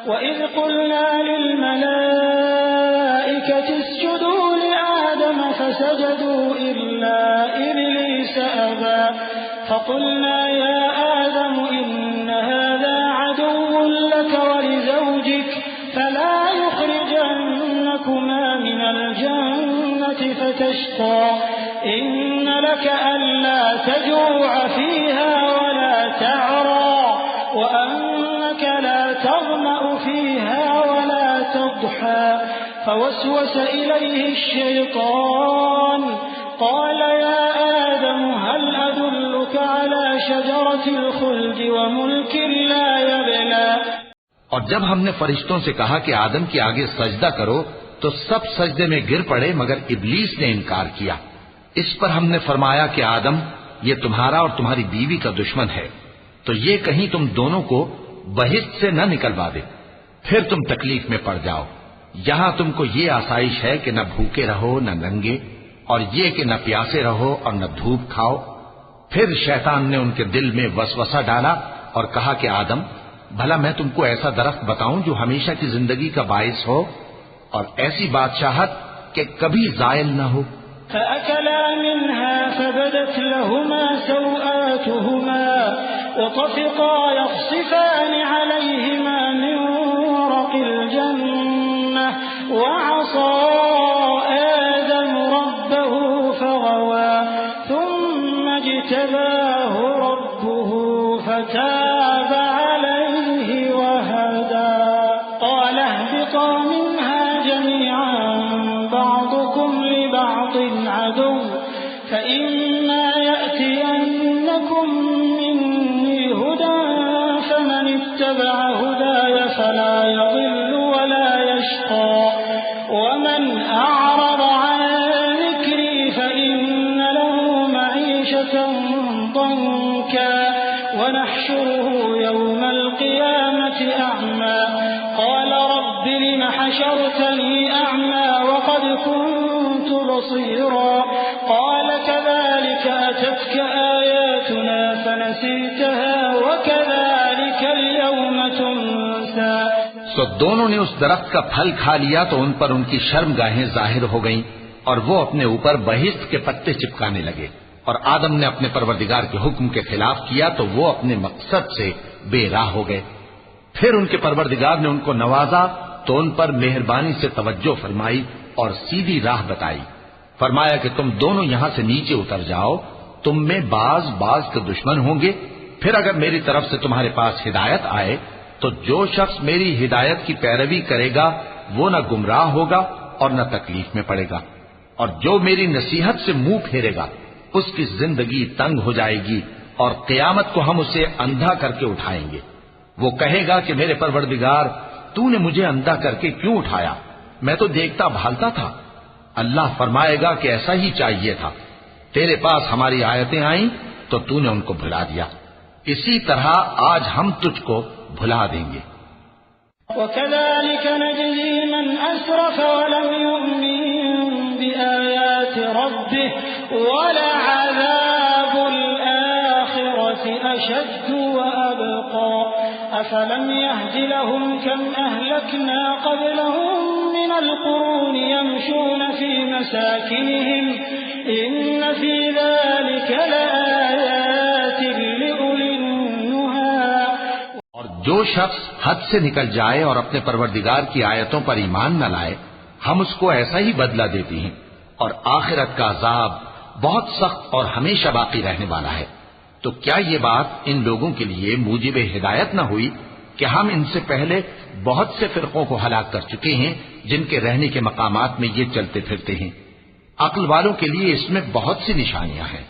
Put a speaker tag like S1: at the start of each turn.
S1: वइज़ क़ुल्ना लिल-मलाइकति इसजुदू लिआदम फसजदू इल्ला इब्लीस अबा फ़क़ुल्ना या आदम इन्न हाज़ा अदुव्वुन लक वलिज़ौजिक फला युख़रिजन्नकुमा मिनल जन्नति फ़तशक़ा इन्न लक अल्ला तजूअ फ़ीहा वला तअरा वअन्नक ला तज़मअ फ़ीहा वला तضحى فوسوس إليه الشيطان قال يا آدم هل أدلك على شجرة الخلد وملك لا يبلى।
S2: और जब हमने फरिश्तों से कहा कि आदम के आगे सजदा करो तो सब सजदे में गिर पड़े मगर इब्लीस ने इनकार किया। इस पर हमने फरमाया कि आदम, ये तुम्हारा और तुम्हारी बीवी का दुश्मन है, तो ये कहीं तुम दोनों को बहिश्त से न निकलवा दे, फिर तुम तकलीफ में पड़ जाओ। यहां तुमको ये आसाइश है कि न भूखे रहो न नंगे, और ये कि न प्यासे रहो और न धूप खाओ। फिर शैतान ने उनके दिल में वसवसा डाला और कहा कि आदम, भला मैं तुमको ऐसा दरख्त बताऊं जो हमेशा की जिंदगी का बाइस हो और ऐसी बादशाहत कि कभी जायल न हो।
S1: فأكلا منها فبدت لهما سوآتهما وطفقا يخصفان عليهما من ورق الجنة وعصى آدم ربه فغوى ثم اجتباه ربه فتاب عليه وهدى قال اهبطا منها جميعا بعضكم لبعض عدو فإما يأتينكم مني هدى فمن اتبع هداي فلا يضل ولا يشقى ومن أعرض عن ذكري فإن له معيشة ضنكا ونحشره يوم القيامة أعمى قال رب لم حشرتني أعمى وقد كنت بصيرا قال كذلك أتتك آياتنا فنسيتها وكذلك اليوم تنسى।
S2: सो दोनों ने उस दरख्त का फल खा लिया तो उन पर उनकी शर्मगाहें जाहिर हो गईं और वो अपने ऊपर बहिश्त के पत्ते चिपकाने लगे। और आदम ने अपने परवरदिगार के हुक्म के खिलाफ किया तो वो अपने मकसद से बेराह हो गए। फिर उनके परवरदिगार ने उनको नवाजा तो उन पर मेहरबानी से तवज्जो फरमाई और सीधी राह बताई। फरमाया कि तुम दोनों यहां से नीचे उतर जाओ, तुम में बाज के दुश्मन होंगे। फिर अगर मेरी तरफ से तुम्हारे पास हिदायत आए तो जो शख्स मेरी हिदायत की पैरवी करेगा वो न गुमराह होगा और न तकलीफ में पड़ेगा, और जो मेरी नसीहत से मुंह फेरेगा उसकी जिंदगी तंग हो जाएगी और क़यामत को हम उसे अंधा करके उठाएंगे। वो कहेगा कि मेरे परवरदिगार, तूने मुझे अंधा करके क्यों उठाया, मैं तो देखता भालता था। अल्लाह फरमाएगा कि ऐसा ही चाहिए था, तेरे पास हमारी आयतें आईं तो तूने उनको भुला दिया, इसी तरह आज हम तुझको भुला देंगे।
S1: वकज़ालिक नजज़ी मन असरफ वलम युमिन बिआयाति रब्बिह वलअज़ाबुल आखिरति अशद्दु वअबक़ा अफलम यहदि लहुम कम अहलकना क़ब्लहुम मिनल क़ुरूनि यमशून फ़ी मसाकिनिहिम इन्न फ़ी ज़ालिक लआयातिन लिउलिन नुहा।
S2: और जो शख्स हद से निकल जाए और अपने परवरदिगार की आयतों पर ईमान न लाए, हम उसको ऐसा ही बदला देते हैं, और आखिरत का अजाब बहुत सख्त और हमेशा बाकी रहने वाला है। तो क्या ये बात इन लोगों के लिए मूजिब हिदायत न हुई कि हम इनसे पहले बहुत से फिरकों को हलाक कर चुके हैं जिनके रहने के मकामात में ये चलते फिरते हैं। अक्ल वालों के लिए इसमें बहुत सी निशानियां हैं।